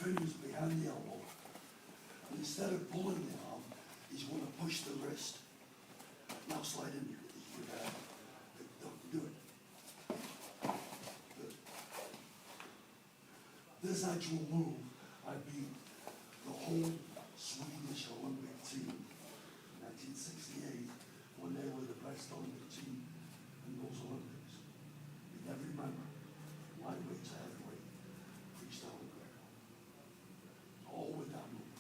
fingers behind the elbow. And instead of pulling the arm, he's going to push the wrist. Now slide in. Do it. Good. This actual move, I beat the whole Swedish Olympic team in 1968 when they were the best Olympic team in those Olympics. Beat every member, lightweight to heavyweight, freestyle and Greco. All with that move.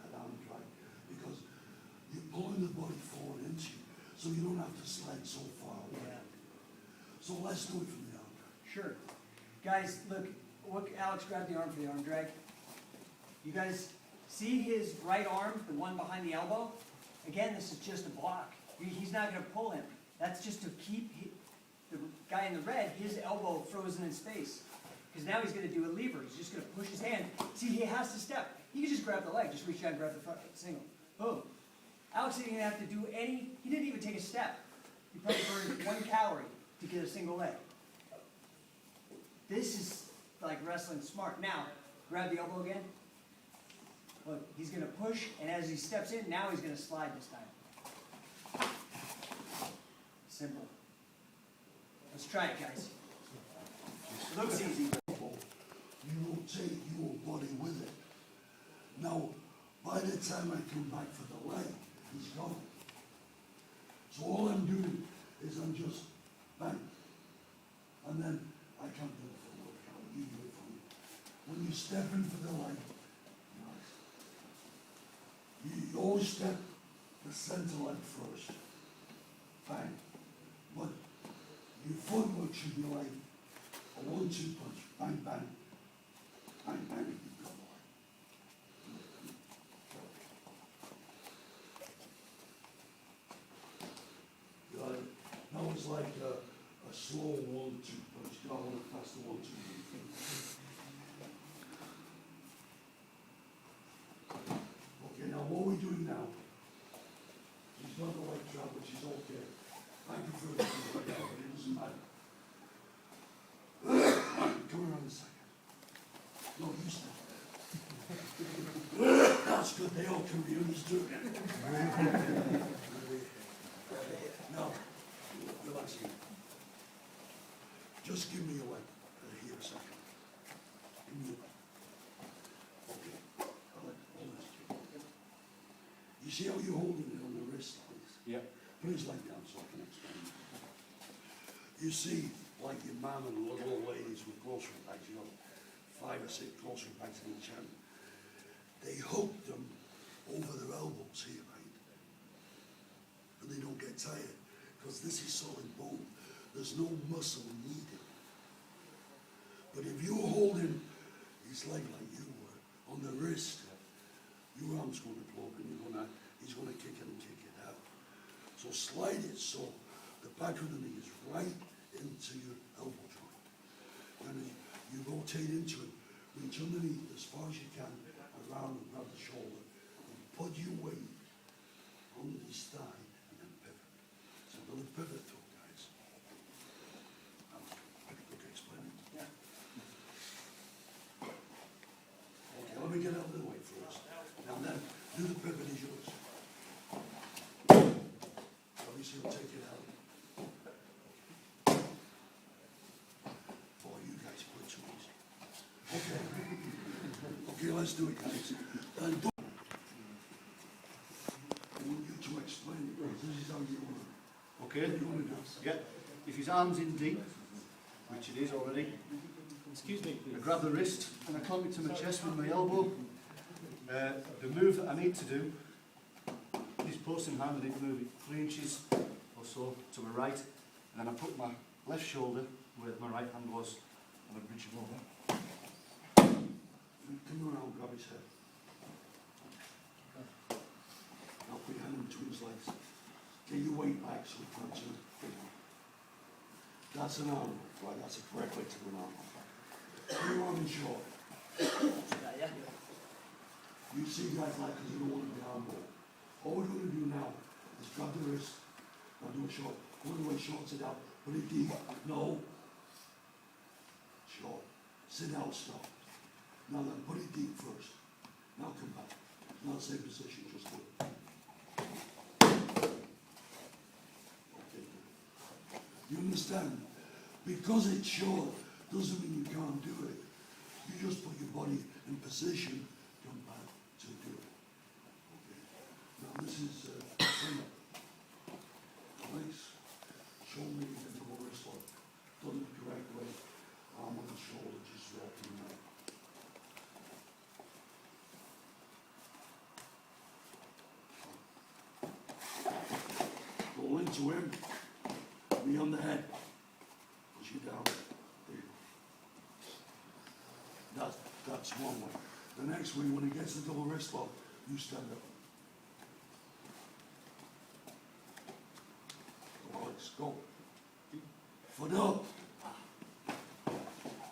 That arm drag. Because you're pulling the body forward into you, so you don't have to slide so far away. Yeah. So let's do it from the arm drag. Sure. Guys, look, Alex grabbed the arm for the arm drag. You guys see his right arm, the one behind the elbow? Again, this is just a block. He's not going to pull him. That's just to keep the guy in the red, his elbow frozen in space. Because now he's going to do a lever. He's just going to push his hand. See, he has to step. He can just grab the leg, just reach out and grab the front single. Boom. Alex didn't even have to do any, he didn't even take a step. He probably burned 1 calorie to get a single leg. This is like wrestling smart. Now, grab the elbow again. Look, he's going to push, and as he steps in, now he's going to slide this time. Simple. Let's try it, guys. Looks easy. You rotate your body with it. Now, by the time I come back for the leg, he's gone. So all I'm doing is I'm just bang. And then I can't do it for work. You do it for me. When you step in for the leg, you always step the center leg first. Bang. But your footwork should be like a 1-2 punch. Bang, bang. Bang, bang. You've got the leg. Got it. Now it's like a slow 1-2 punch. Got to look past the 1-2. Okay, now what we're doing now, he's got the leg trap, which is okay. I prefer to do it like that, but it doesn't matter. Come around a second. No, you stop. That's good, they all can be understood. Now, relax here. Just give me your leg. Here a second. Give me your leg. Okay. I'll hold this. You see how you're holding it on the wrist, please? Yeah. Put his leg down so I can explain. You see, like your mum and little old ladies with grocery bags, you know, 5 or 6 grocery bags in each hand. They hook them over their elbows here, right? And they don't get tired, because this is solid bone. There's no muscle needed. But if you're holding his leg like you were, on the wrist, your arm's going to blow up and he's going to kick it and kick it out. So slide it so the back of the knee is right into your elbow joint. And you rotate into it, reach underneath as far as you can, around and grab the shoulder, and put your weight under his thigh, and then pivot. So another pivot through, guys. Okay, explain it. Yeah. Okay, let me get out of the way first. Now then, do the pivot is yours. Obviously, you'll take it out. Oh, you guys put too easy. Okay. Okay, let's do it, guys. And I want you to explain it, guys. This is how you want it. Okay. What do you want to do? Yeah. If his arm's in deep, which it is already, excuse me, I grab the wrist and I clamp it to my chest with my elbow. The move that I need to do is post in hand. I need to move it 3 inches or so to my right, and then I put my left shoulder where my right hand was, and I bridge him over. Come around, grab his head. Now put your hand in between his legs. Get your weight back so he can't turn. That's an arm, right? That's a correct way to do an arm. Put your arm in short. Yeah. You see guys like because you don't want to be arm ball. All we're going to do now is grab the wrist. Now do it short. All the way short, sit out. Put it deep. No. Short. Sit out, stop. Now then, put it deep first. Now come back. Now same position, just do it. Okay. You understand? Because it's short doesn't mean you can't do it. You just put your body in position, come back to do it. Okay. Now this is clean up. Nice. Show me the double wrist lock. Done the correct way. Arm on the shoulder, just walking out. Roll into him. Knee on the head. Push you down. There you go. That's one way. The next way, when he gets the double wrist lock, you stand up. Go, Alex, go. Foot up.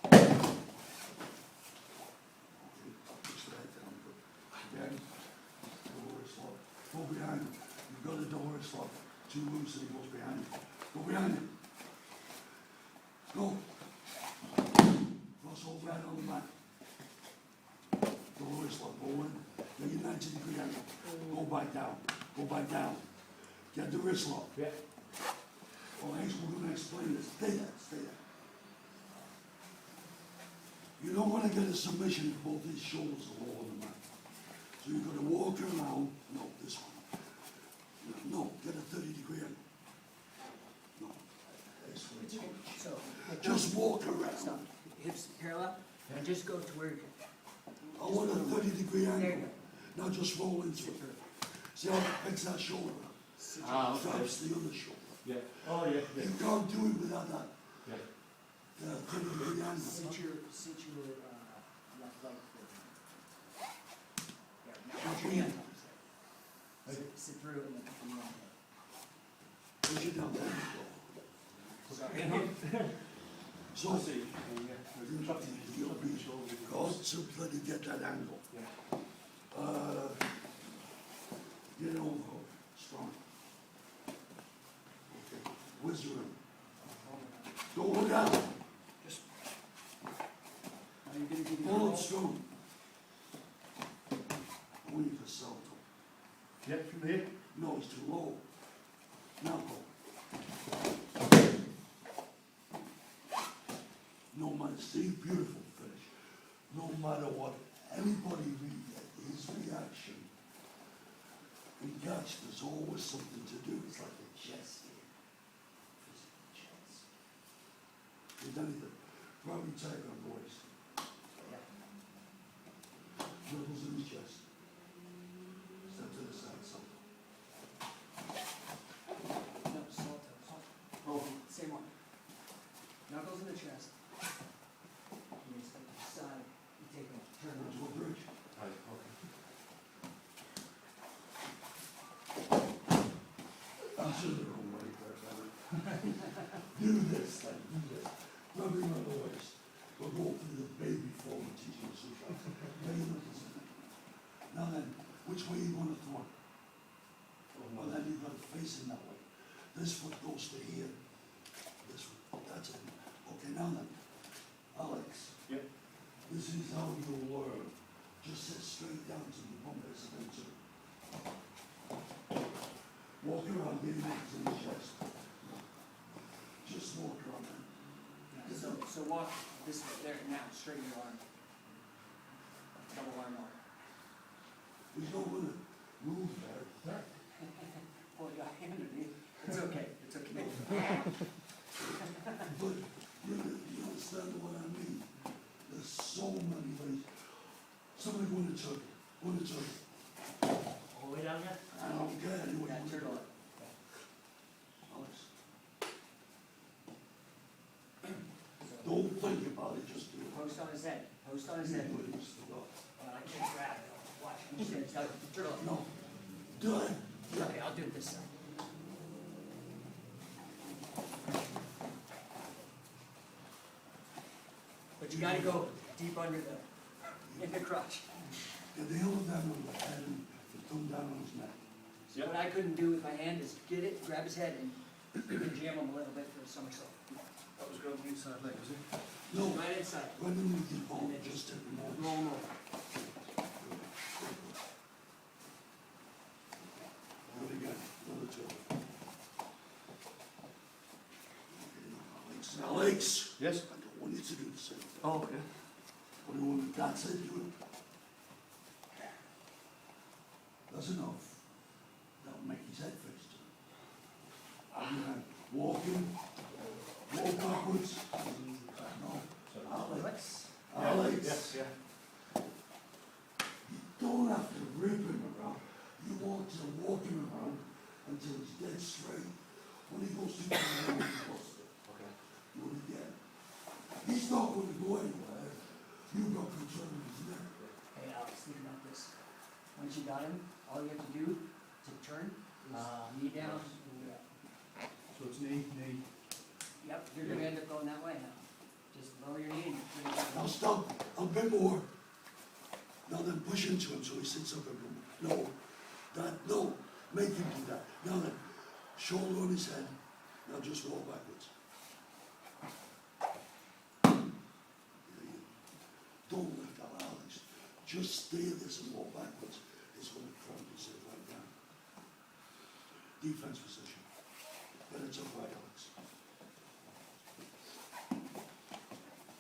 Okay, push the head down. Again, double wrist lock. Go behind him. You've got a double wrist lock. Too loose and he goes behind you. Go behind him. Go. Cross over head on the mat. Double wrist lock. Go in. Get your 90-degree angle. Go back down. Go back down. Get the wrist lock. Yeah. Well, Hanks, we're going to explain this. Stay there. Stay there. You don't want to get a submission if both his shoulders are low on the mat. So you've got to walk around. No, this one. No, get a 30-degree angle. No. This way. So. Just walk around. Stop. Hips parallel, and just go to where, I want a 30-degree there you angle. Now just roll into it. See how it picks that shoulder up? Ah, okay. Drops the other shoulder. Yeah. Oh, yeah, yeah. You can't do it without that Yeah. 30-degree angle. sit your left leg forward. Yeah, now put your knee on top of it. Sit through and then put your knee on top. Push it down there. Sorry. So, see. you'll be God so bloody get that angle. Yeah. Get over, strong. Okay, where's the room? Don't look out, Just. Now you're gonna do the pull roll. it strong. Only for salto. Yeah, from here. No, it's too low. Now go. No matter, see, beautiful finish. No matter what anybody his reaction in catch, there's always something to do. It's like a chess game. Physical chess. You've done anything. Probably tight on the waist. Knuckles in his chest. Step to the side, so. No, salto. Oh. Same one. Knuckles in the chest. You step to the side, you take a turn. To a bridge. Right, okay. I should have gone way better. Do this, then, do this. Rub him on the waist. We'll go through the baby form and teach him the sushi. Now then, which way you want to throw it? Well, then you've got to face him that way. This foot goes to here. This foot, that's it. Okay, now then, Alex. Yep. This is how you learn. Just sit straight down to the bum as an answer. Walk around, get your knees in the chest. Just walk around then. So walk this way, there, now, straighten your arm. Double arm walk. He's not gonna move there. Well, you got a hand underneath. It's okay, it's okay. But you understand what I mean? There's so many ways. Somebody go in the turkey. Go in the turkey. All the way down there? I don't care anyway. Yeah, turtle up. Alex. Don't think about it, just do it. Post on his head, post on his head. Please, stop. I can't grab it. Watch, you said, turtle up. No, do it. Okay, I'll do it this side. But you gotta go deep under in the crotch. Get the elbow down on the head and the thumb down on his neck. So what I couldn't do with my hand is get it, grab his head and jam him a little bit for a somersault. That was going inside leg, was it? No, Right inside. when you get ball, just take them over. Roll him over. Alex, Yes? I don't want you to do the same. Oh, okay. Only when Dad said do it. That's enough. That'll make his head face turn. I'm gonna walk backwards. No, Alex. Alex. Yes, yeah. You don't have to rip him around. You want to walk him around until he's dead straight. When he goes too far, he goes there. Okay. Do it again. He's not going to go anywhere. You've got control of his neck. Hey, Alex, think about this. Once you got him, all you have to do to turn is knee down. So it's knee, knee. Yep, you're gonna end up going that way now. Just lower your knee and bring it Now down. stop a bit more. Now then push into him so he sits up a bit more. No, that, no, make him do that. Now then, shoulder on his head. Now just walk backwards. There you go. Don't let that, Alex. Just stay this and walk backwards. It's going to cramp his head right down. Defense position. Get it up right, Alex.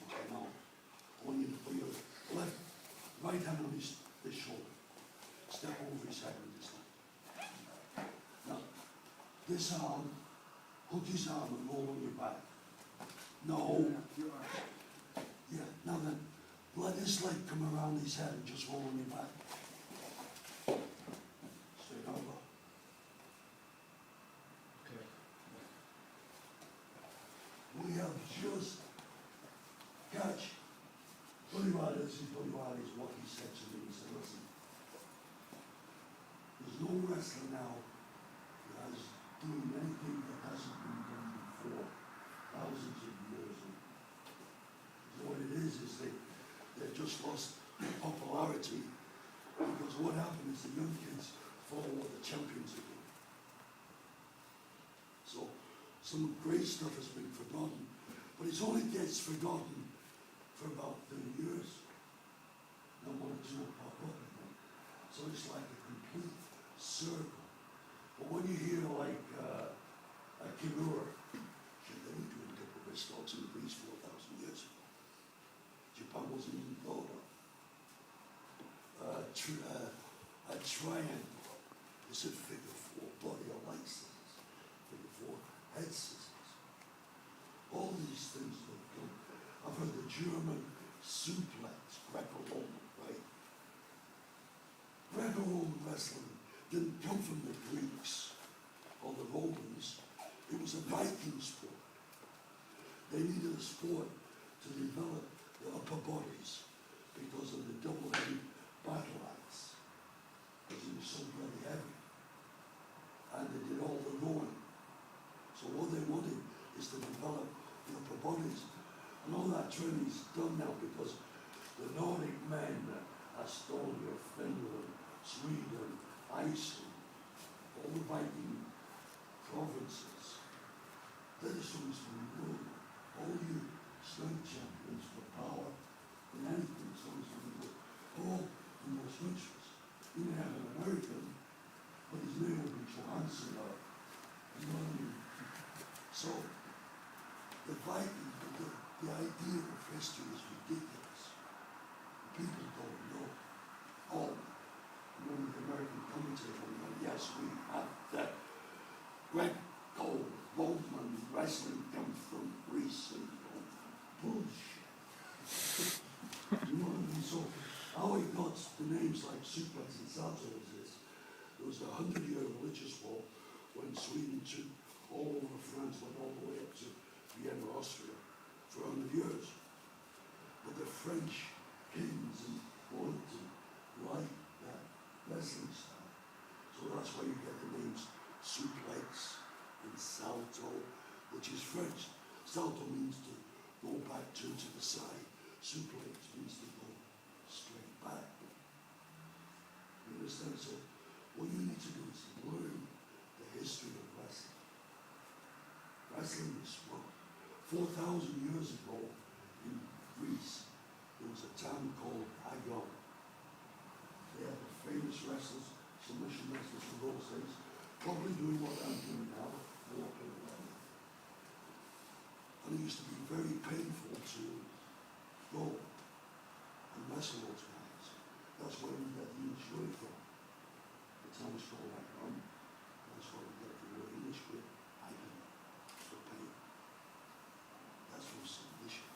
Okay, now, I want you to put your right hand on his shoulder. Step over his head with this leg. Now, this arm, hook his arm and roll on your back. No. Yeah, now then, let this leg come around his head and just roll on your back. Straight over. Okay. We have just catch. Bolivar is what he said to me. He said, listen, there's no wrestler now that is doing anything that hasn't been done before, thousands of years. And what it is they've just lost popularity because what happened is the young kids follow what the champions are doing. So some great stuff has been forgotten, but it only gets forgotten for about 30 years. Now one or two will pop up again. So it's like a complete circle. But when you hear like a Kimura, they were doing double wrist locks in Greece 4,000 years ago. Japan wasn't even thought of. A triangle is a figure four, body or light scissors, figure four, head scissors. All these things that come. I've heard the German suplex, Greco-Roman, right? Greco-Roman wrestling didn't come from the Greeks or the Romans. It was a Viking sport. They needed a sport to develop the upper bodies because of the double-headed battle axe. Because it was so bloody heavy. And they did all the rowing. So what they wanted is to develop the upper bodies. And all that training is done now because the Nordic men, Estonia, Finland, Sweden, Iceland, all the Viking provinces, they're the ones who rule. All you strength champions for power in anything, so it's all in those countries. You may have an American, but his name will be Johansson or you know what I mean? So the Viking, the idea of history is ridiculous. People don't know. Oh, when the American commentator went, yes, we have that Greco-Roman wrestling comes from Greece and bullshit. You know what I mean? So how it got the names like suplex and salto is this. There was a 100-year religious war when Sweden took all over France, went all the way up to Vienna, Austria, for 100 years. But the French kings and royalty liked that wrestling style. So that's why you get the names suplex and salto, which is French. Salto means to go back, turn to the side. Suplex means to go straight back. You understand? So what you need to do is learn the history of wrestling. Wrestling is what? 4,000 years ago in Greece, there was a town called Agon. They had the famous wrestlers, submission wrestlers from those days, probably doing what I'm doing now, walking around. And he used to be very painful to go and wrestle those guys. That's where we got the injury from. The town's called like that's why we got the word English with agony for pain. That's from submission.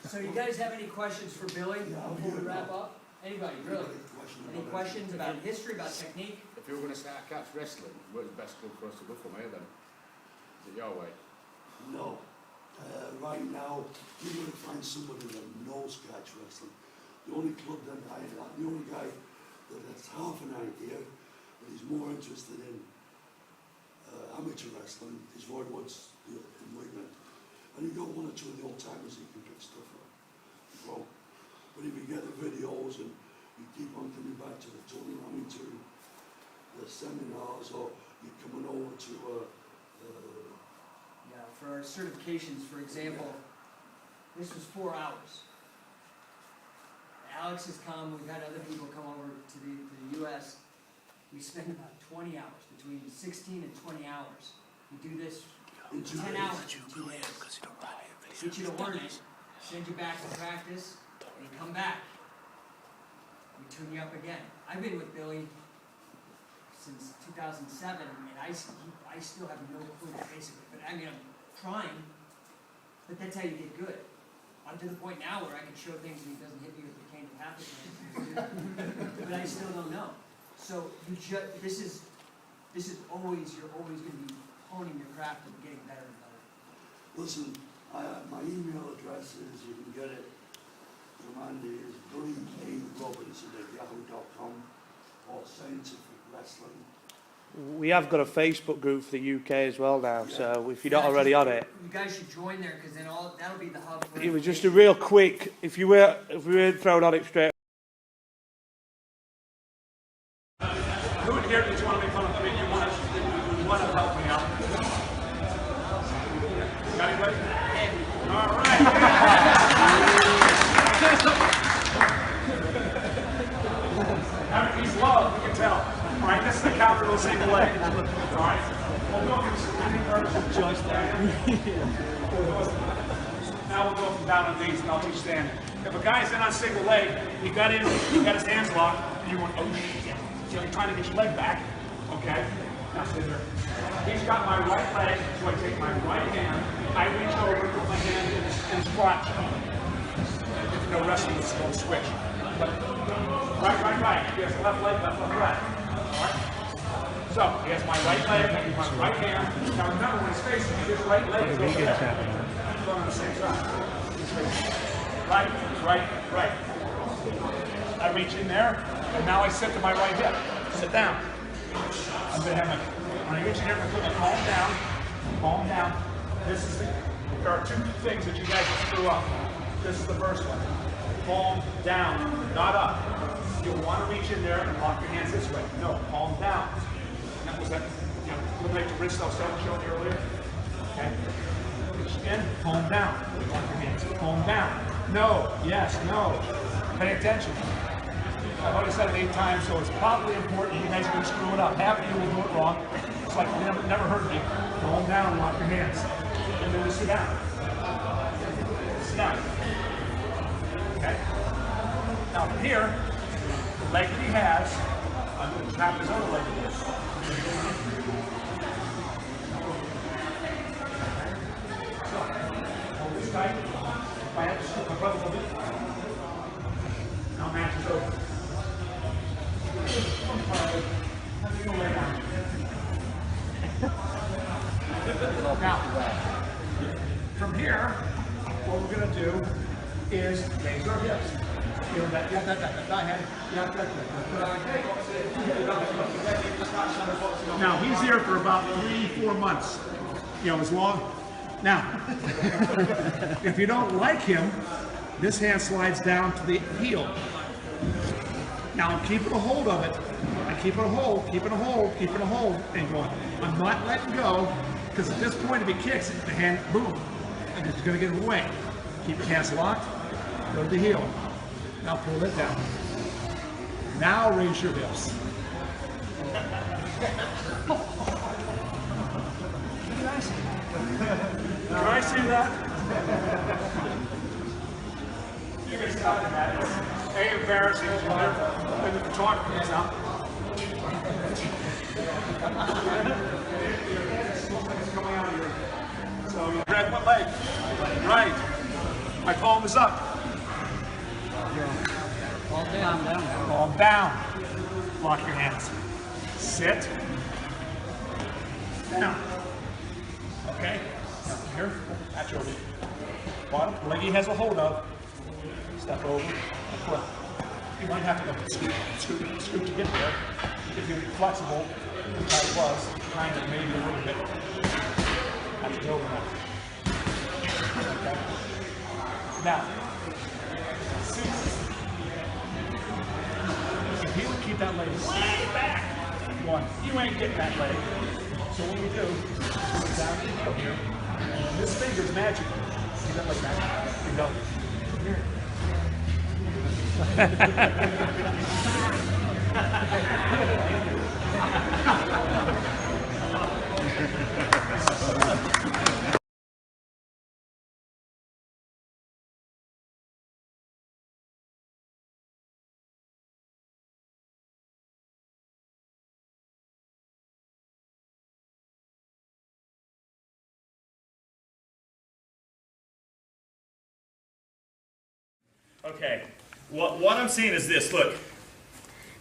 So you guys have any questions for Billy before we wrap up? Anybody, really? Any questions about history, about technique? If you were going to start catch wrestling, where's the best club for us to go from here then? Is it your way? No. Right now, you're going to find somebody that knows catch wrestling. The only club that the only guy that has half an idea, but he's more interested in amateur wrestling, is Roy Woods in Wigan. And you got one or two of the old timers he can pick stuff up. Well, but if you get the videos and you keep on coming back to the Tony Remington, the seminars, or you're coming over to Yeah, for our certifications, for example, this was 4 hours. Alex has come, we've had other people come over to the US. We spend about 20 hours, between 16 and 20 hours. We do this in 2 10 days. hours in 2 days. Get you to learn it, send you back to practice, and come back. We tune you up again. I've been with Billy since 2007, and I still have no clue, basically. But I mean, I'm trying, but that's how you get good. I'm to the point now where I can show things and he doesn't hit me with the cane of half the time. But I still don't know. So this is always, you're always going to be honing your craft and getting better and better. Listen, my email address is, you can get it from Andy, is BillyARobinson@yahoo.com or Scientific Wrestling. We have got a Facebook group for the UK as well now, so if you're not already on it. You guys should join there, because then that'll be the hub for It was just a information. real quick, if we weren't thrown on it straight. Who in here did you want to make fun of me? You want to help me out? Got anybody? All right. He's loved, we can tell. All right, this is the count for the single leg. All right. We'll go from now we'll go from down on knees and I'll teach standing. If a guy's in on single leg, he got his hands locked, and you're going, oh shit. So you're trying to get your leg back. Okay? Now sit there. He's got my right leg, so I take my right hand, I reach over, put my hand in squat. If you know wrestling, it's called switch. But right. He has left leg, left, right. Alright? So, he has my right leg, I use my right hand. Now remember, when he's facing me, his right leg is over there. Going on the same side. Right. I reach in there, and now I sit to my right hip. Sit down. I'm going to have when I reach in here, I'm going to put my palm down. There are two things that you guys will screw up. This is the first one. Palm down, not up. You'll want to reach in there and lock your hands this way. No, palm down. That was eliminate the wrist I was showing you earlier. Okay? Reach in, palm down. Lock your hands. Palm down. No, yes, no. Pay attention. I've already said it 8 times, so it's probably important. You guys are going to screw it up. Half of you will do it wrong. It's like you never heard me. Palm down, lock your hands. And then sit down. Sit down. Okay? Now from here, the leg that he has, I'm going to trap his other leg with this. So, hold this tight. My brother will do it. Now match is over. Now, from here, what we're going to do is raise our hips. Feel that? Yeah, that. Now, he's here for about 3-4 months. As long. Now, if you don't like him, this hand slides down to the heel. Now I'm keeping a hold of it. I'm keeping a hold, and going. I'm not letting go, because at this point if he kicks it, the hand, boom, and it's going to get away. Keep your hands locked, go to the heel. Now pull it down. Now raise your hips. Can I see that? You can stop that. It's A, embarrassing, and the photographer is out. It's coming out of here. So you grab one leg. Right. My palm is up. Palm down. Lock your hands. Sit. Down. Okay? Here, patch over. Bottom, leg he has a hold of. Step over. Foot. You might have to go scoot to get there. If you're flexible, which I was, kind of maybe a little bit. Have to go over now. Okay? Now, if he would keep that leg way back, one, you ain't getting that leg. So what we do, is down the heel here, and this finger's magic. See that like that? You go. Here. Okay, what I'm saying is this, look,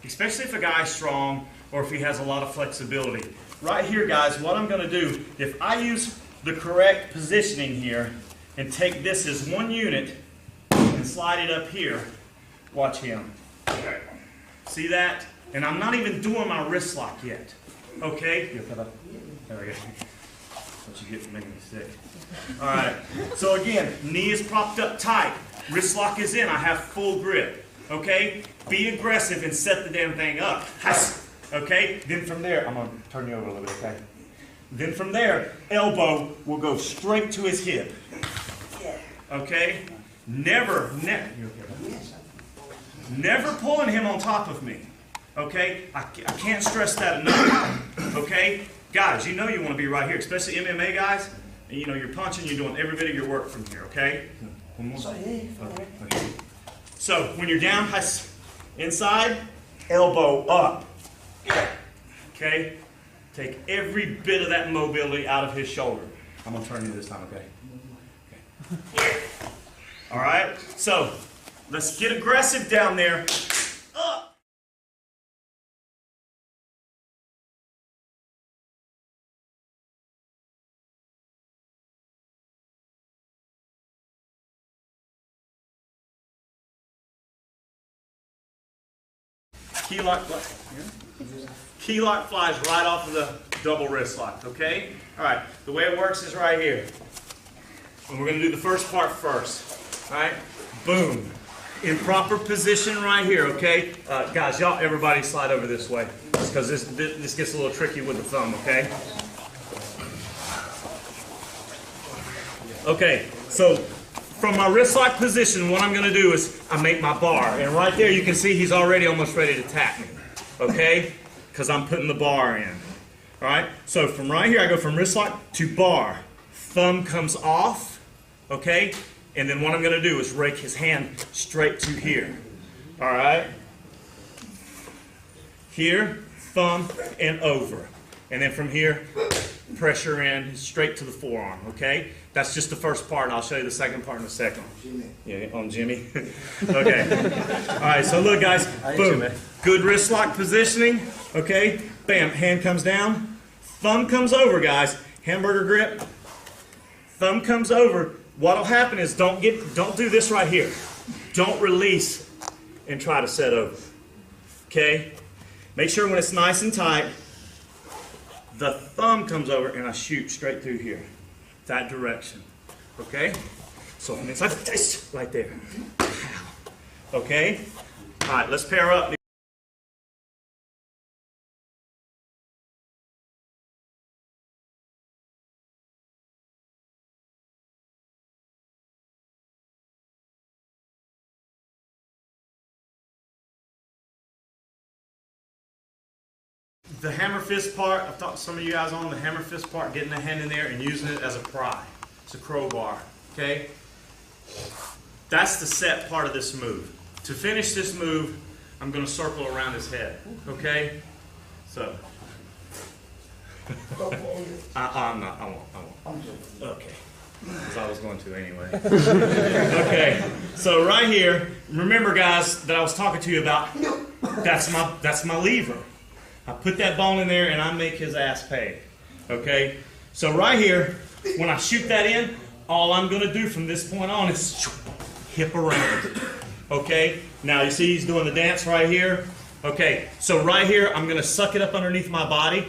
especially if a guy's strong or if he has a lot of flexibility. Right here, guys, what I'm going to do, if I use the correct positioning here and take this as one unit and slide it up here, watch him. See that? And I'm not even doing my wrist lock yet. Okay? There we go. What you get for making me sick. All right. So again, knee is propped up tight. Wrist lock is in. I have full grip. Okay? Be aggressive and set the damn thing up. Okay? Then from there, I'm going to turn you over a little bit, okay? Then from there, elbow will go straight to his hip. Okay? Never pulling him on top of me. Okay? I can't stress that enough. Okay? Guys, you know you want to be right here, especially MMA guys. And you know, you're punching, you're doing every bit of your work from here, okay? One more. Okay. So, when you're down, inside, elbow up. Okay? Take every bit of that mobility out of his shoulder. I'm going to turn you this time, okay? All right? So, let's get aggressive down there. Up. Key lock flies right off of the double wrist lock, okay? All right, the way it works is right here. And we're going to do the first part first. All right, boom. In proper position right here, okay? Guys, y'all, everybody slide over this way because this gets a little tricky with the thumb, okay? Okay, so from my wrist lock position, what I'm going to do is I make my bar. And right there, you can see he's already almost ready to tap me, okay? Because I'm putting the bar in. All right, so from right here, I go from wrist lock to bar. Thumb comes off, okay? And then what I'm going to do is rake his hand straight to here. All right? Here, thumb, and over. And then from here, pressure in straight to the forearm, okay? That's just the first part, and I'll show you the second part in a second. Jimmy. Yeah, on Jimmy. Okay. All right, so look, guys. Boom. Good wrist lock positioning, okay? Bam, hand comes down. Thumb comes over, guys. Hamburger grip. Thumb comes over. What'll happen is don't do this right here. Don't release and try to set over. Okay? Make sure when it's nice and tight, the thumb comes over and I shoot straight through here. That direction. Okay? So from inside, right there. Okay? All right, let's pair up. the hammer fist part, I've talked to some of you guys on the hammer fist part, getting the hand in there and using it as a pry. It's a crowbar, okay? That's the set part of this move. To finish this move, I'm going to circle around his head, okay? So, I'm not, I won't. Okay. Because I was going to anyway. Okay, so right here, remember guys that I was talking to you about, that's my lever. I put that bone in there and I make his ass pay. Okay, so right here, when I shoot that in, all I'm going to do from this point on is hip around. Okay, now you see he's doing the dance right here. Okay, so right here, I'm going to suck it up underneath my body.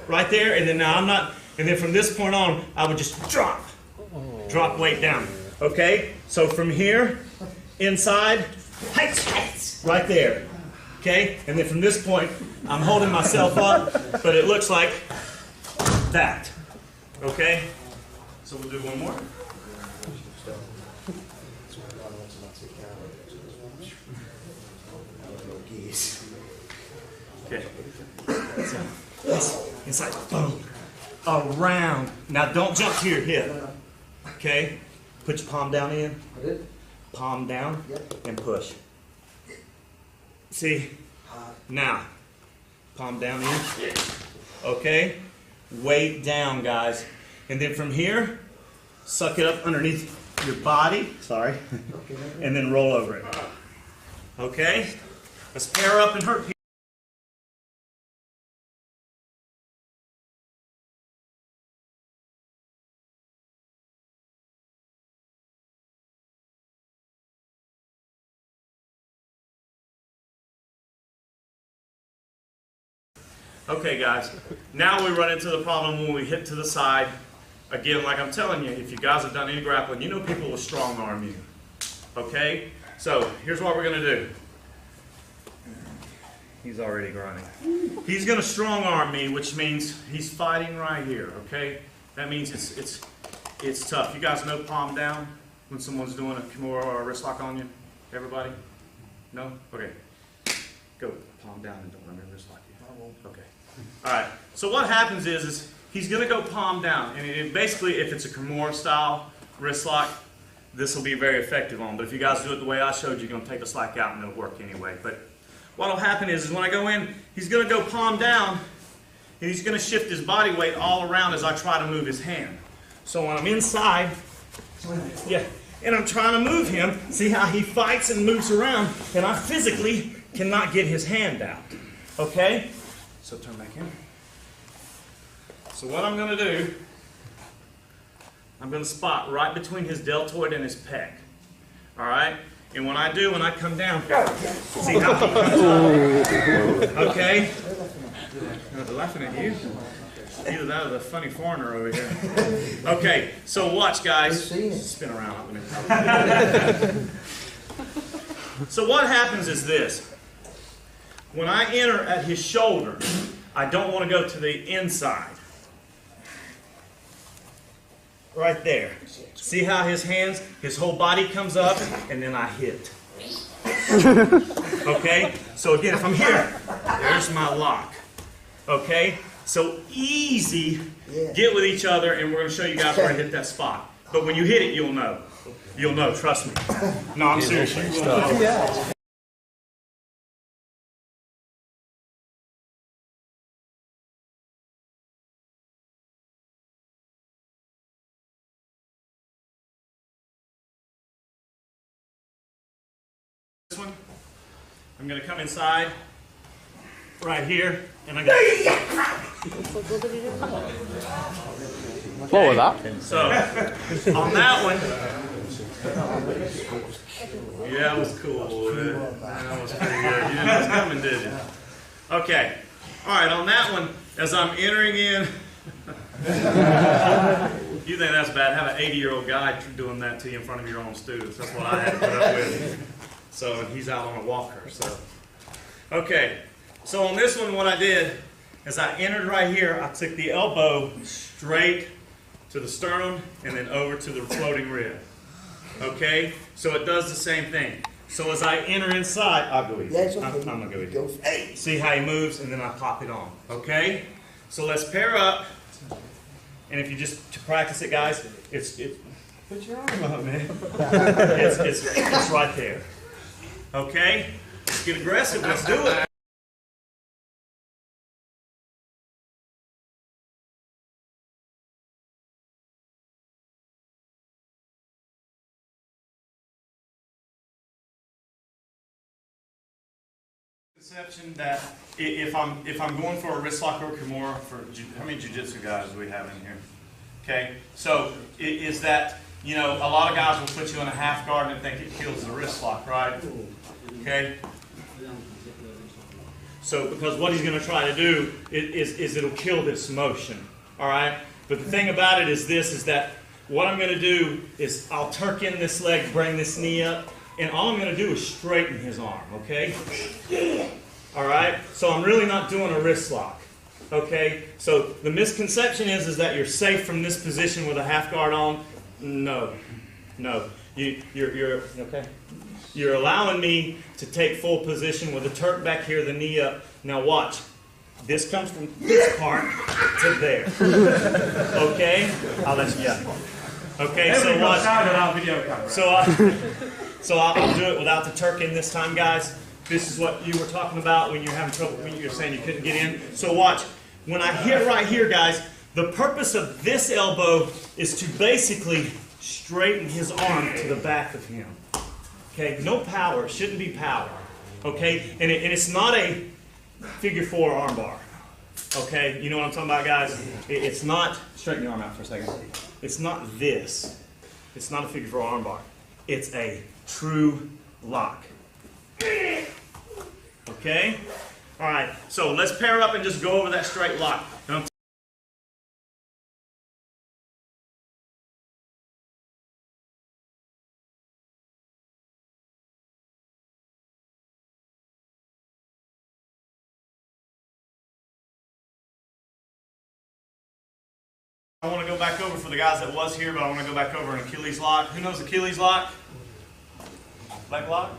Right there, and then now I'm not, and then from this point on, I would just drop weight down. Okay, so from here, inside, right there. Okay, and then from this point, I'm holding myself up, but it looks like that. Okay, so we'll do one more. Okay, so inside, boom, around. Now don't jump to your hip. Okay, put your palm down in, palm down, and push. See, now, palm down in. Okay, weight down, guys. And then from here, suck it up underneath your body, sorry, and then roll over it. Okay, let's pair up and hurt people. Okay guys, now we run into the problem when we hit to the side. Again, like I'm telling you, if you guys have done any grappling, you know people will strong arm you. Okay? So, here's what we're going to do. He's already grunting. He's going to strong arm me, which means he's fighting right here, okay? That means it's tough. You guys know palm down when someone's doing a Kimura or a wrist lock on you? Everybody? No? Okay. Go. Palm down and don't let me wrist lock you. Okay. All right. So what happens is he's going to go palm down. And basically, if it's a Kimura style wrist lock, this will be very effective on. But if you guys do it the way I showed you, you're going to take the slack out and it'll work anyway. But what will happen is when I go in, he's going to go palm down, and he's going to shift his body weight all around as I try to move his hand. So when I'm inside, yeah, and I'm trying to move him, see how he fights and moves around, and I physically cannot get his hand out. Okay? So turn back in. So what I'm going to do, I'm going to spot right between his deltoid and his pec. All right? And when I do, when I come down, see how he comes up. Okay? No, they're laughing at you. Either that or the funny foreigner over here. Okay, so watch, guys. Spin around. So what happens is this. When I enter at his shoulder, I don't want to go to the inside. Right there. See how his hands, his whole body comes up, and then I hit. Okay? So again, if I'm here, there's my lock. Okay? So easy, get with each other, and we're going to show you guys where I hit that spot. But when you hit it, you'll know. You'll know, trust me. No, I'm serious. You will know. One. I'm going to come inside right here, and I'm going to... What was that? So, on that one, yeah, it was cool. That was pretty good. You didn't know it was coming, did you? Okay. All right, on that one, as I'm entering in... You think that's bad? Have an 80-year-old guy doing that to you in front of your own students. That's what I had to put up with. So he's out on a walker. So, okay. So on this one, what I did is I entered right here. I took the elbow straight to the sternum and then over to the floating rib. Okay. So it does the same thing. So as I enter inside, I'll go easy. Yeah, it's I'm okay. gonna go easy. Go. Hey. See how he moves, and then I pop it on. Okay? So let's pair up. And if you just to practice it, guys, put your arm up, man. it's right there. Okay? Let's get aggressive. Let's do it. Conception that if I'm going for a wrist lock or Kimura, how many jiu-jitsu guys do we have in here? Okay, so is that, you know, a lot of guys will put you in a half guard and think it kills the wrist lock, right? Okay. So because what he's going to try to do is it'll kill this motion, all right? But the thing about it is this: is that what I'm going to do is I'll tuck in this leg, bring this knee up. And all I'm going to do is straighten his arm, okay? All right? So I'm really not doing a wrist lock, okay? So the misconception is that you're safe from this position with a half guard on. No. You're okay? You're allowing me to take full position with the turk back here, the knee up. Now watch. This comes from this part to there. Okay? I'll let you go. Okay, so watch. So I'll do it without the turk in this time, guys. This is what you were talking about when you're having trouble, when you're saying you couldn't get in. So watch. When I hit right here, guys, the purpose of this elbow is to basically straighten his arm to the back of him. Okay? No power. It shouldn't be power. Okay? And it's not a figure 4 arm bar. Okay? You know what I'm talking about, guys? It's not... Straighten your arm out for a second. It's not this. It's not a figure 4 arm bar. It's a true lock. Okay? All right. So let's pair up and just go over that straight lock. And I want to go back over for the guys that was here, but I want to go back over an Achilles lock. Who knows Achilles lock? Leg lock?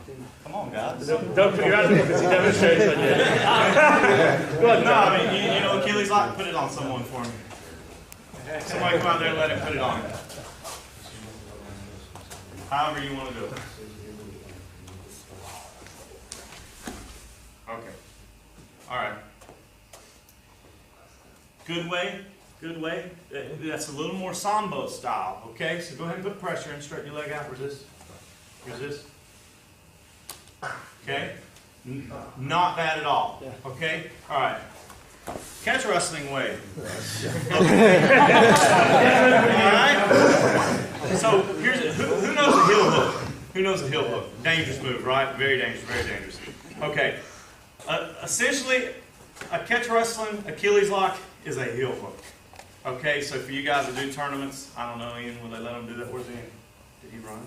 Come on, guys. Don't put your hand up because he demonstrates on you. Well, no, I mean, you know Achilles lock? Put it on someone for me. Somebody come out there and let him put it on. However you want to do it. Okay. All right. Good way. Good way. That's a little more Sambo style. Okay, so go ahead and put pressure and straighten your leg out. Resist. Resist. Okay? Not bad at all. Okay? All right. Catch wrestling way. Okay. All right? So here's who knows a heel hook? Who knows a heel hook? Dangerous move, right? Very dangerous, very dangerous. Okay. Essentially, a catch wrestling Achilles lock is a heel hook. Okay, so for you guys to do tournaments, I don't know, Ian, will they let them do that? Where's Ian? Did he run?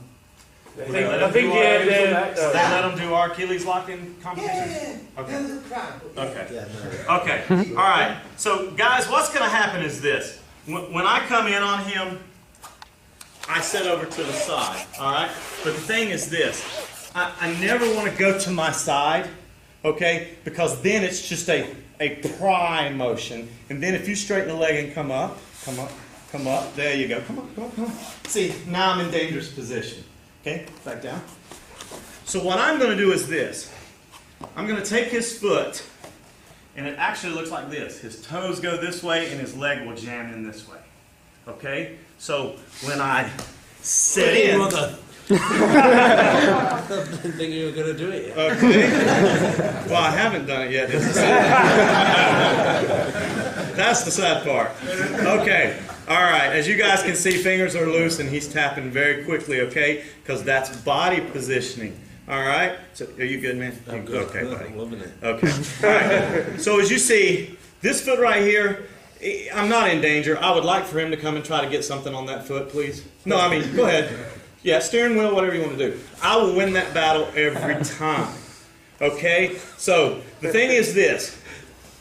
I think They let them do our Achilles lock-in competitions? Okay. Okay. All right. So, guys, what's going to happen is this. When I come in on him, I sit over to the side. All right? But the thing is this. I never want to go to my side, okay? Because then it's just a pry motion. And then if you straighten the leg and come up. There you go. Come on. See, now I'm in dangerous position. Okay, back down. So what I'm going to do is this. I'm going to take his foot, and it actually looks like this. His toes go this way, and his leg will jam in this way. Okay? So when I sit in... I didn't think you were going to do it yet. Okay. Well, I haven't done it yet. That's the sad part. Okay. All right. As you guys can see, fingers are loose, and he's tapping very quickly, okay? Because that's body positioning. All right? So, are you good, man? I'm good. Okay, buddy. I'm loving it. Okay. All right. So as you see, this foot right here, I'm not in danger. I would like for him to come and try to get something on that foot, please. No, I mean, go ahead. Yeah, steering wheel, whatever you want to do. I will win that battle every time. Okay? So, the thing is this.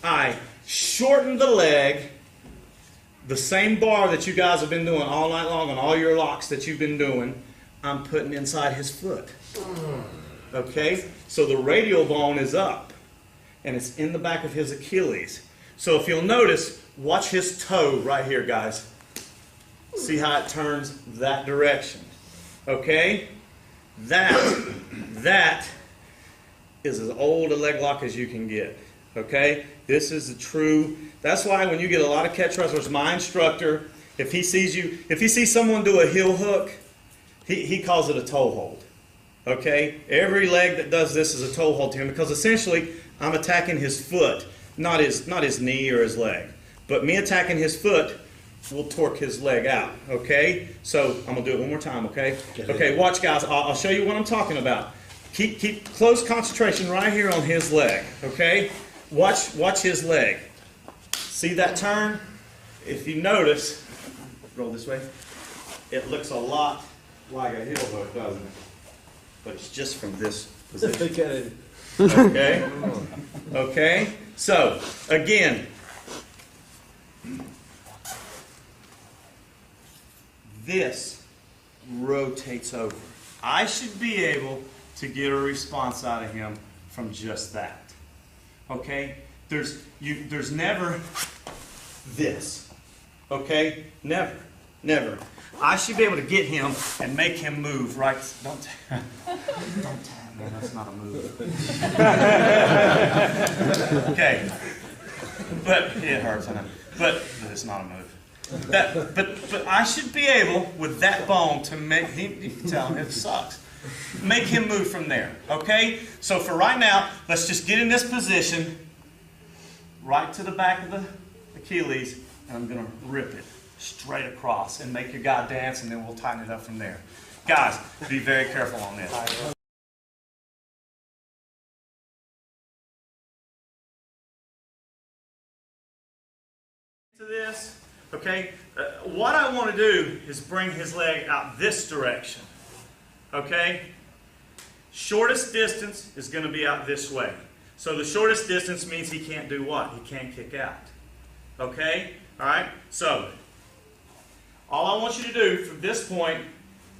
I shorten the leg, the same bar that you guys have been doing all night long on all your locks that you've been doing, I'm putting inside his foot. okay? So the radial bone is up, and it's in the back of his Achilles. So if you'll notice, watch his toe right here, guys. See how it turns that direction, okay? That is as old a leg lock as you can get, okay? This is the true, that's why when you get a lot of catch wrestlers, my instructor, if he sees someone do a heel hook, he calls it a toe hold, okay? Every leg that does this is a toe hold to him, because essentially I'm attacking his foot, not his knee or his leg. But me attacking his foot will torque his leg out, okay? So I'm gonna do it one more time, okay? Okay, watch guys, I'll show you what I'm talking about. Keep close concentration right here on his leg, okay? Watch his leg. See that turn? If you notice, roll this way, it looks a lot like a heel hook, doesn't it? But it's just from this position. Okay? Okay? So, again, this rotates over. I should be able to get a response out of him from just that. Okay? There's never this. Okay? Never. Never. I should be able to get him and make him move, right? Don't tap, man, that's not a move. Okay. But it hurts, I know. But it's not a move. But I should be able, with that bone, to make him, you can tell him it sucks, make him move from there, okay? So for right now, let's just get in this position, right to the back of the Achilles, and I'm going to rip it straight across and make your guy dance, and then we'll tighten it up from there. Guys, be very careful on this. To this, okay, what I want to do is bring his leg out this direction, okay? Shortest distance is going to be out this way. So the shortest distance means he can't do what? He can't kick out, okay? All right, so all I want you to do from this point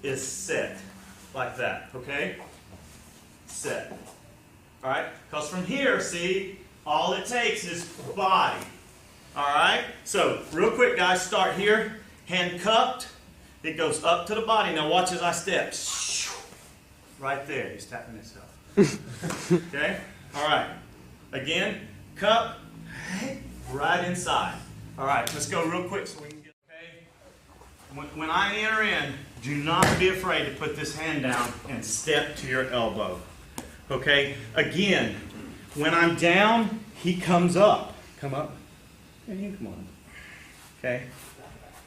is set like that, okay? Set, all right? Because from here, see, all it takes is body. All right, so real quick, guys, start here, hand cupped, it goes up to the body. Now watch as I step. Right there, he's tapping himself. Okay, all right, again, cup, right inside. All right, let's go real quick so we can get, okay? When I enter in, do not be afraid to put this hand down and step to your elbow. Okay, again, when I'm down, he comes up. Come up. And you come on. Okay?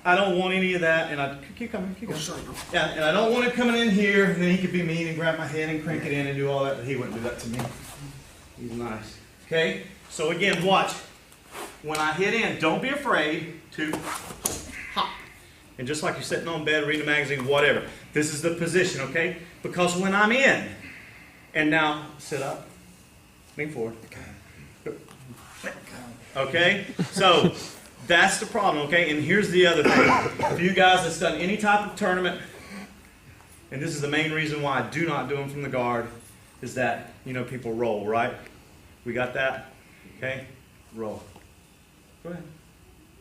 I don't want any of that, and I keep coming, keep going. Yeah, and I don't want him coming in here, and then he could be mean and grab my head and crank it in and do all that, but he wouldn't do that to me. He's nice. Okay? So again, watch. When I hit in, don't be afraid to hop. And just like you're sitting on bed, reading a magazine, whatever. This is the position, okay? Because when I'm in, and now sit up, lean forward. Okay, so that's the problem, okay? And here's the other thing. For you guys that's done any type of tournament, and this is the main reason why I do not do them from the guard, is that, you know, people roll, right? We got that? Okay, roll. Go ahead.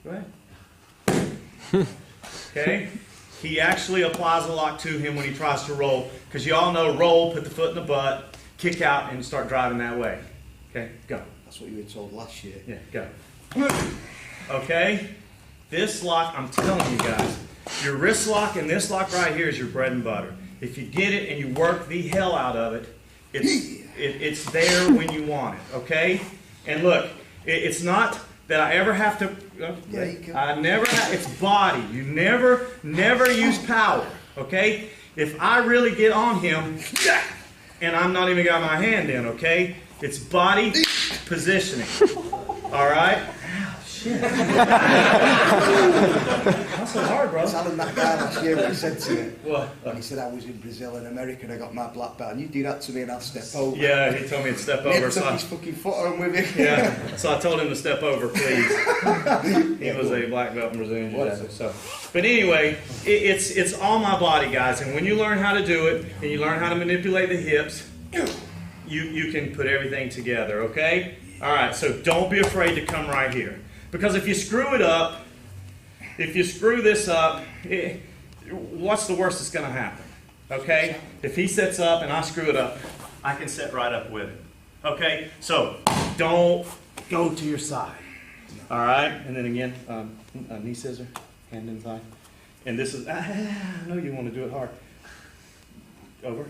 Go ahead. Okay? He actually applies a lock to him when he tries to roll, because you all know roll, put the foot in the butt, kick out, and start driving that way. Okay, go. That's what you were told last year. Yeah, go. Okay? This lock, I'm telling you guys, your wrist lock and this lock right here is your bread and butter. If you get it and you work the hell out of it, it's there when you want it, okay? And look, it's not that I ever have to, I never have, it's body. You never use power, okay? If I really get on him, and I'm not even got my hand in, okay? It's body positioning. All right? Ow, shit. That's so hard, bro. I was telling that guy last year what he said to me. What? When he said I was in Brazil and America and I got my black belt, and you do that to me and I'll step over. Yeah, he told me to step over. He took his fucking foot on with him. Yeah, so I told him to step over, please. He was a black belt in Brazilian Jiu-Jitsu. So, but anyway, it's all my body, guys. And when you learn how to do it, and you learn how to manipulate the hips, you can put everything together, okay? All right, so don't be afraid to come right here. Because if you screw it up, if you screw this up, what's the worst that's going to happen? Okay? If he sets up and I screw it up, I can set right up with it. Okay? So don't go to your side. All right? And then again, knee scissor, hand inside. And this is, I know you want to do it hard. Over.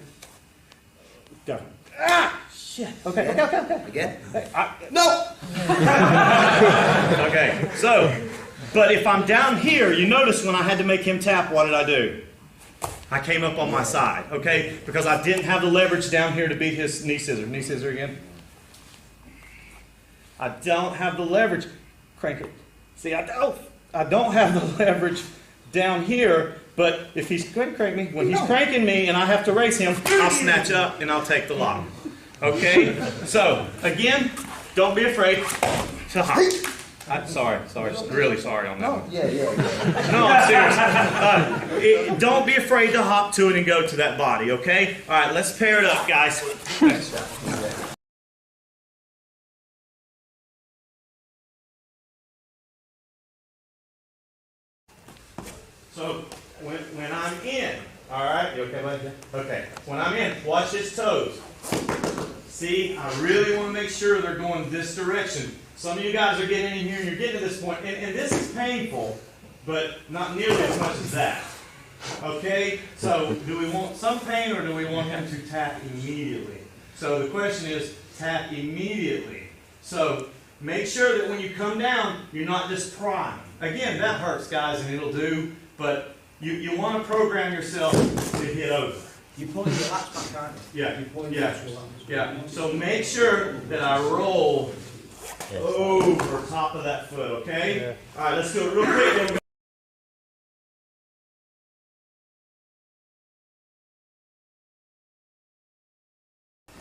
Go. Ah! Shit. Okay. Again? No! Okay, so, but if I'm down here, you notice when I had to make him tap, what did I do? I came up on my side, okay? Because I didn't have the leverage down here to beat his knee scissor. Knee scissor again. I don't have the leverage. Crank it. See, I don't have the leverage down here, but if he's going to crank me, when he's cranking me and I have to race him, I'll snatch up and I'll take the lock. Okay? So, again, don't be afraid to hop. I'm sorry, really sorry on that one. Yeah. No, I'm serious. Don't be afraid to hop to it and go to that body, okay? All right, let's pair it up, guys. So, when I'm in, all right, you okay, buddy? Okay, when I'm in, watch his toes. See, I really want to make sure they're going this direction. Some of you guys are getting in here and you're getting to this point, and this is painful, but not nearly as much as that. Okay, so do we want some pain or do we want him to tap immediately? So the question is, tap immediately. So make sure that when you come down, you're not just prying. Again, that hurts, guys, and it'll do, but you want to program yourself to hit over. You pull your lats back, aren't you? Yeah, yeah. So make sure that I roll over top of that foot, okay? Yeah. All right, let's do it real quick. Then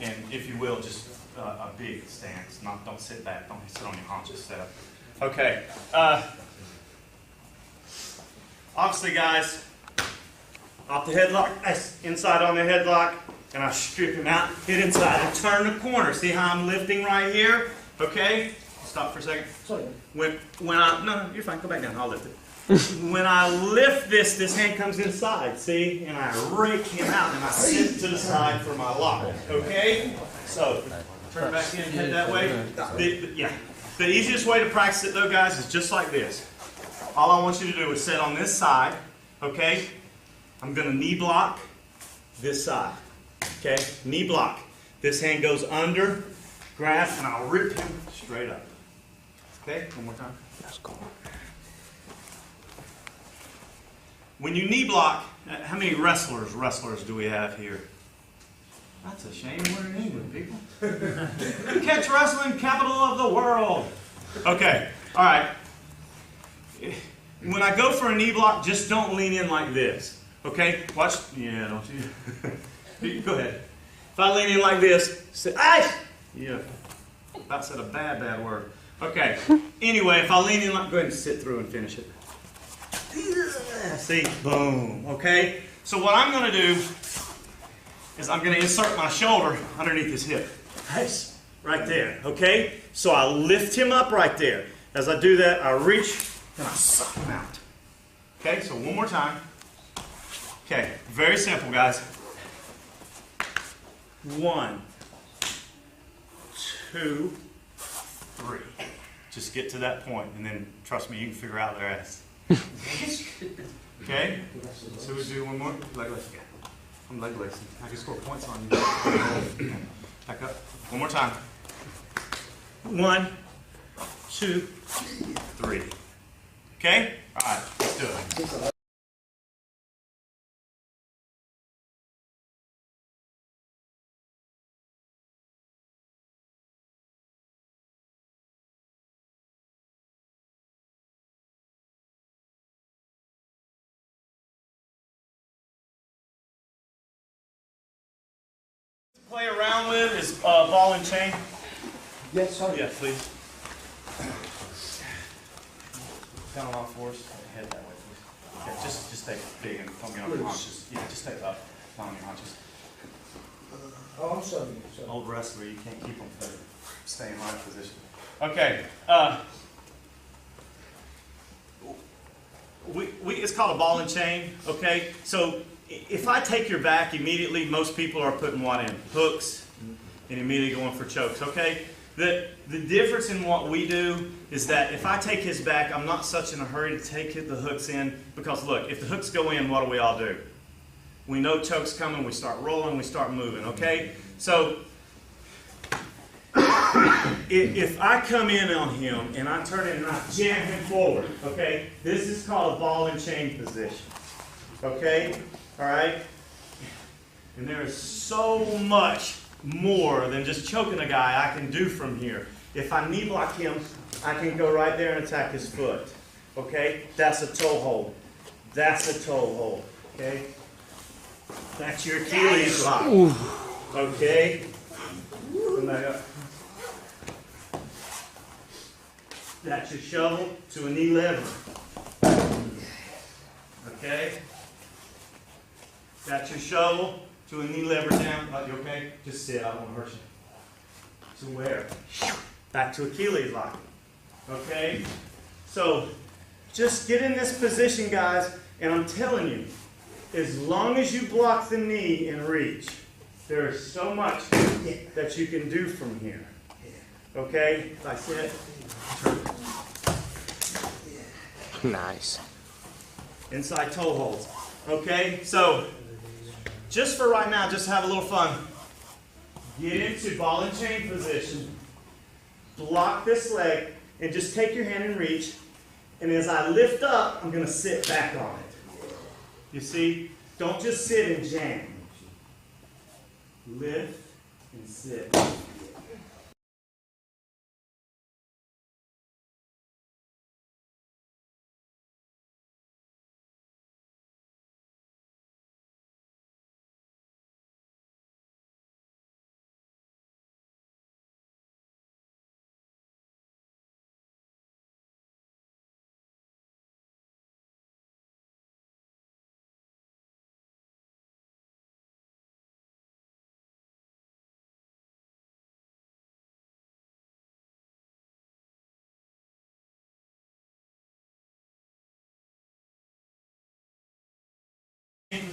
and if you will, just a big stance. Don't sit back. Don't sit on your haunches. Set up. Okay. Obviously, guys, off the headlock, inside on the headlock, and I strip him out, hit inside, and turn the corner. See how I'm lifting right here? Okay? Stop for a second. Sorry. When no, you're fine. Go back down. I'll lift it. When I lift this hand comes inside, see? And I rake him out, and I sit to the side for my lock. Okay? So, turn back in, head that way. The easiest way to practice it, though, guys, is just like this. All I want you to do is sit on this side, okay? I'm going to knee block this side, okay? Knee block. This hand goes under, grab, and I'll rip him straight up. Okay, one more time. That's cool. When you knee block, how many wrestlers do we have here? That's a shame we're in England, people. Catch wrestling, capital of the world. Okay, all right. When I go for a knee block, just don't lean in like this. Okay? Watch. Yeah, don't you? Go ahead. If I lean in like this, say, "Aye!" Yeah. About said a bad word. Okay. Anyway, if I lean in like, go ahead and sit through and finish it. See? Boom. Okay? So what I'm going to do is I'm going to insert my shoulder underneath his hip. Nice. Right there. Okay? So I lift him up right there. As I do that, I reach and I suck him out. Okay? So one more time. Okay. Very simple, guys. 1, 2, 3. Just get to that point, and then trust me, you can figure out the rest. Okay? So we do one more. Leg lacing. I'm leg lacing. I can score points on you. Back up. One more time. 1, 2, 3. Okay? All right. Let's do it. Play around with is ball and chain. Yes, sorry. Yeah, please. Down on all fours. Head that way, please. Yeah, just stay big and don't get on your haunches. Yeah, just stay up. Down on your haunches. Oh, I'm sorry. Old wrestler, you can't keep them from staying high position. Okay. It's called a ball and chain. Okay. So if I take your back immediately, most people are putting what in? Hooks, and immediately going for chokes. Okay. The difference in what we do is that if I take his back, I'm not such in a hurry to take the hooks in, because look, if the hooks go in, what do we all do? We know choke's coming, we start rolling, we start moving, okay? So, if I come in on him and I turn it and I jam him forward, okay? This is called a ball and chain position, okay? All right? And there is so much more than just choking a guy I can do from here. If I knee block him, I can go right there and attack his foot, okay? That's a toe hold. That's a toe hold, okay? That's your Achilles lock. Okay? Come back up. That's your shovel to a knee lever. Okay? That's your shovel to a knee lever down. You okay? Just sit. I don't want to hurt you. To where? Back to Achilles lock. Okay? So, just get in this position, guys, and I'm telling you, as long as you block the knee and reach, there is so much that you can do from here. Okay? If I sit, Nice. inside toe holds. Okay? So, just for right now, just have a little fun. Get into ball and chain position. Block this leg, and just take your hand and reach. And as I lift up, I'm going to sit back on it. You see? Don't just sit and jam. Lift and sit.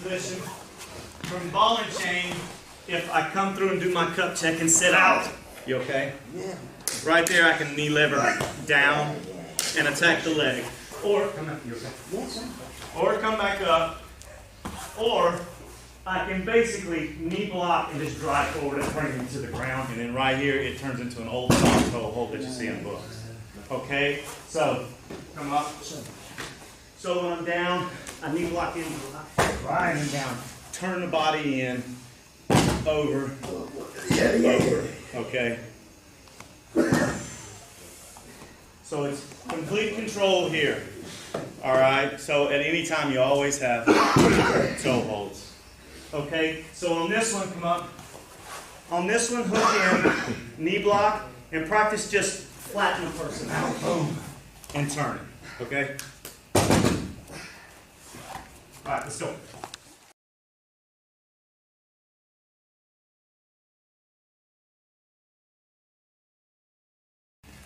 Position from ball and chain. If I come through and do my cup check and sit out, you okay? Yeah. Right there, I can knee lever down and attack the leg, or come up. You okay? Yes, or come back up, or I can basically knee block and just drive forward and bring him to the ground, and then right here it turns into an old soft toe hold that you see in books. Okay, so come up. So when I'm down, I knee block in, right and down. Turn the body in, over, over. Okay. So it's complete control here. All right. So at any time, you always have toe holds. Okay. So on this one, come up. On this one, hook in, knee block, and practice just flatten the person out. Boom, and turn it. Okay. All right, let's go.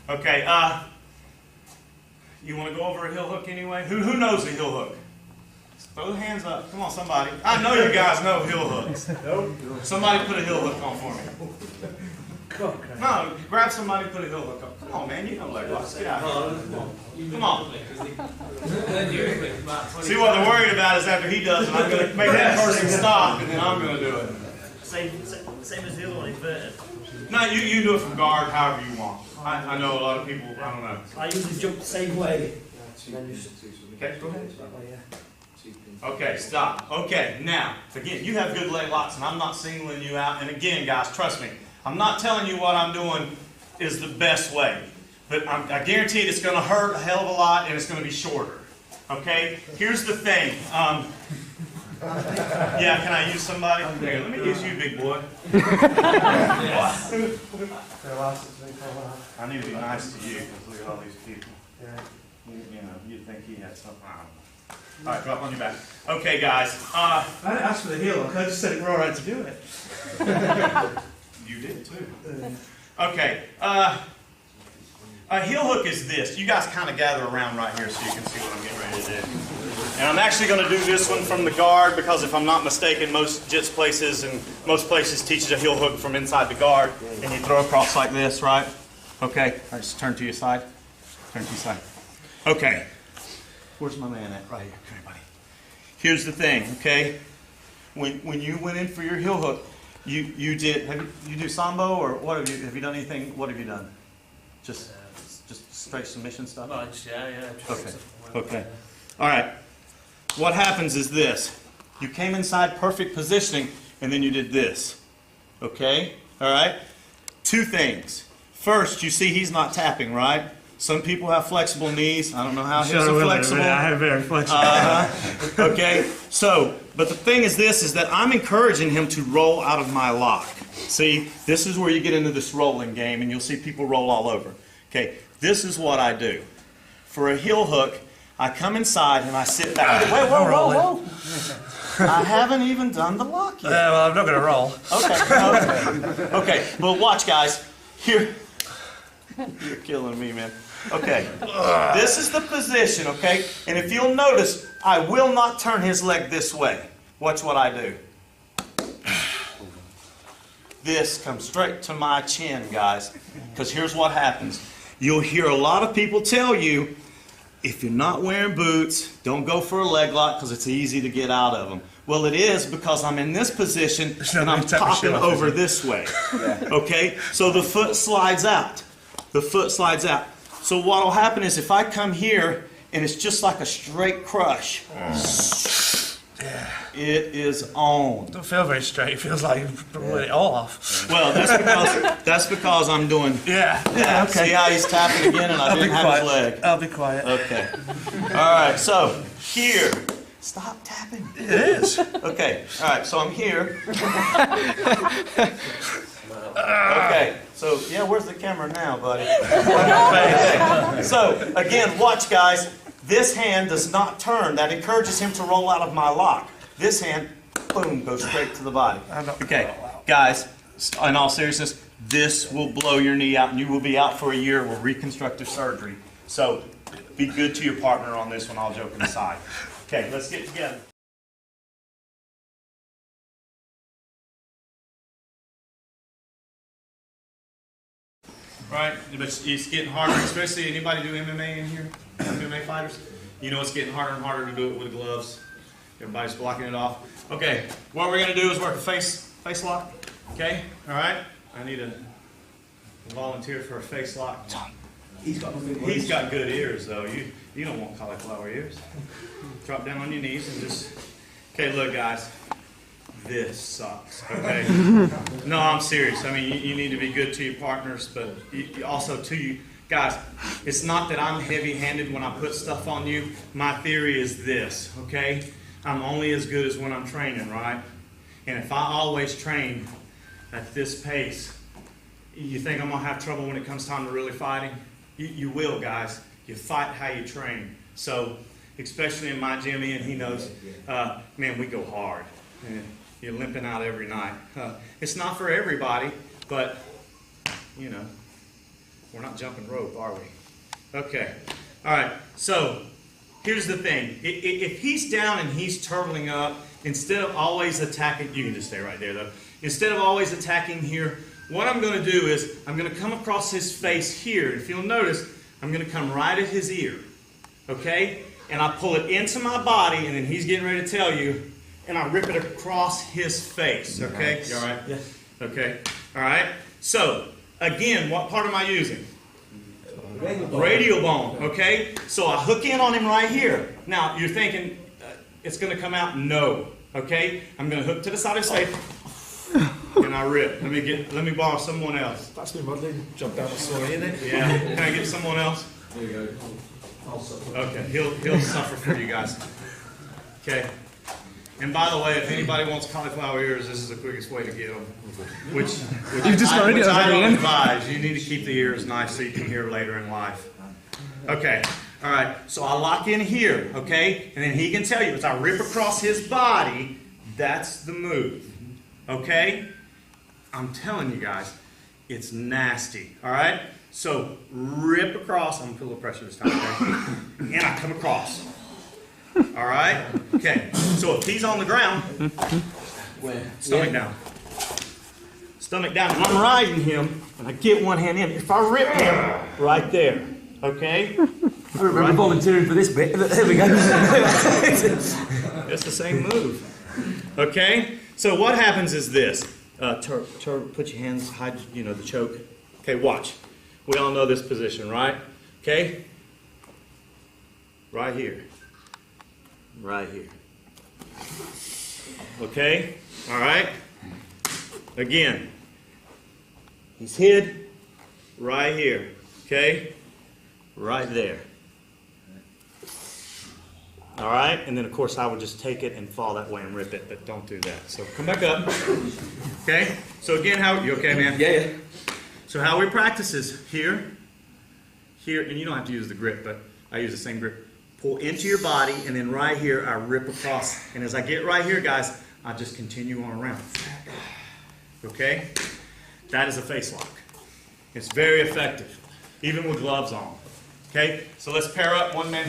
Okay, you want to go over a heel hook anyway? Who knows a heel hook? Throw the hands up. Come on, somebody. I know you guys know heel hooks. Somebody put a heel hook on for me. No, grab somebody, put a heel hook on. Come on, man, you know leg locks. Get out here. Come on. See what they're worried about is after he does it, I'm going to make that person stop, and then I'm going to do it. Same as the other one, inverted. No, you do it from guard however you want. I know a lot of people, I don't know. I usually jump the same way. Okay, go ahead. Okay, stop. Okay, now, again, you have good leg locks, and I'm not singling you out. And again, guys, trust me, I'm not telling you what I'm doing is the best way. But I guarantee it's going to hurt a hell of a lot, and it's going to be shorter. Okay? Here's the thing. Yeah, can I use somebody? Here, let me use you, big boy. I need to be nice to you, because look at all these people. You know, you'd think he had something. I don't know. All right, drop on your back. Okay, guys. I didn't ask for the heel hook, I just said it were alright to do it. You did too. Okay. A heel hook is this. You guys kind of gather around right here so you can see what I'm getting ready to do. And I'm actually going to do this one from the guard because if I'm not mistaken, most jits places and most places teaches a heel hook from inside the guard, and you throw across like this, right? Okay. All right, just turn to your side. Turn to your side. Okay. Where's my man at? Right here. Come here, buddy. Here's the thing, okay? When you went in for your heel hook, you did. You do sambo or what have you done anything? What have you done? Just straight submission stuff. Yeah. Okay. Okay. All right. What happens is this: you came inside perfect positioning, and then you did this. Okay. All right. Two things. First, you see he's not tapping, right? Some people have flexible knees. I don't know how his are flexible. I have very flexible. Okay, so, but the thing is this, is that I'm encouraging him to roll out of my lock. See, this is where you get into this rolling game, and you'll see people roll all over. Okay, this is what I do. For a heel hook, I come inside and I sit back. Wait, whoa. I haven't even done the lock yet. Well, I'm not going to roll. Okay, but watch, guys. Here. You're killing me, man. Okay, this is the position, okay? And if you'll notice, I will not turn his leg this way. Watch what I do. This comes straight to my chin, guys. Because here's what happens. You'll hear a lot of people tell you, if you're not wearing boots, don't go for a leg lock because it's easy to get out of them. Well, it is because I'm in this position and I'm popping over this way. Okay? So the foot slides out. The foot slides out. So what will happen is if I come here and it's just like a straight crush, it is on. Don't feel very straight. It feels like you blew it all off. Well, that's because I'm doing. Yeah. See how he's tapping again and I didn't have his leg. I'll be quiet. Okay. All right. So here. Stop tapping. It is. Okay. All right. So I'm here. Okay. So yeah, where's the camera now, buddy? Okay. So again, watch, guys. This hand does not turn. That encourages him to roll out of my lock. This hand, boom, goes straight to the body. Okay, guys, in all seriousness, this will blow your knee out and you will be out for a year with reconstructive surgery. So be good to your partner on this one, all joking aside. Okay, let's get together. Right, but it's getting harder, especially anybody do MMA in here? MMA fighters? You know it's getting harder and harder to do it with gloves. Everybody's blocking it off. Okay, what we're going to do is work a face lock. Okay, all right? I need a volunteer for a face lock. He's got good ears, though. You don't want cauliflower ears. Drop down on your knees and just... Okay, look, guys. This sucks, okay? No, I'm serious. I mean, you need to be good to your partners, but also to you. Guys, it's not that I'm heavy-handed when I put stuff on you. My theory is this, okay? I'm only as good as when I'm training, right? And if I always train at this pace, you think I'm going to have trouble when it comes time to really fighting? You will, guys. You fight how you train. So, especially in my gym, Ian, he knows, man, we go hard. You're limping out every night. It's not for everybody, but, you know, we're not jumping rope, are we? Okay. All right. So, here's the thing. If he's down and he's turtling up, instead of always attacking, you can just stay right there, though. Instead of always attacking here, what I'm going to do is I'm going to come across his face here. If you'll notice, I'm going to come right at his ear. Okay? And I pull it into my body, and then he's getting ready to tell you, and I rip it across his face. Okay? You all right? Yes. Okay. All right. So, again, what part am I using? Radial bone. Okay? So I hook in on him right here. Now, you're thinking, it's going to come out? No. Okay? I'm going to hook to the side of his face, and I rip. Let me borrow someone else. That's me, Mudley. Jump down the slow, isn't it? Yeah. Can I get someone else? There you go. Okay. He'll suffer for you guys. Okay. And by the way, if anybody wants cauliflower ears, this is the quickest way to get them. Which I don't advise. You need to keep the ears nice so you can hear later in life. Okay. All right, so I lock in here, okay? And then he can tell you, as I rip across his body, that's the move, okay? I'm telling you guys, it's nasty, all right? So rip across, I'm gonna put a little pressure this time, okay? And I come across, all right? Okay, so if he's on the ground, stomach down. Stomach down, and I'm riding him, and I get one hand in. If I rip him, right there, okay? I remember volunteering for this bit. There we go. It's the same move. Okay? So what happens is this. Put your hands, hide, the choke. Okay, watch. We all know this position, right? Okay? Right here. Right here. Okay? All right? Again. He's hid right here. Okay? Right there. All right, and then of course I would just take it and fall that way and rip it, but don't do that. So come back up. Okay, so again, you okay, man? Yeah. So how we practice is here, and you don't have to use the grip, but I use the same grip. Pull into your body, and then right here I rip across. And as I get right here, guys, I just continue on around. Okay? That is a face lock. It's very effective, even with gloves on. Okay, so let's pair up, one man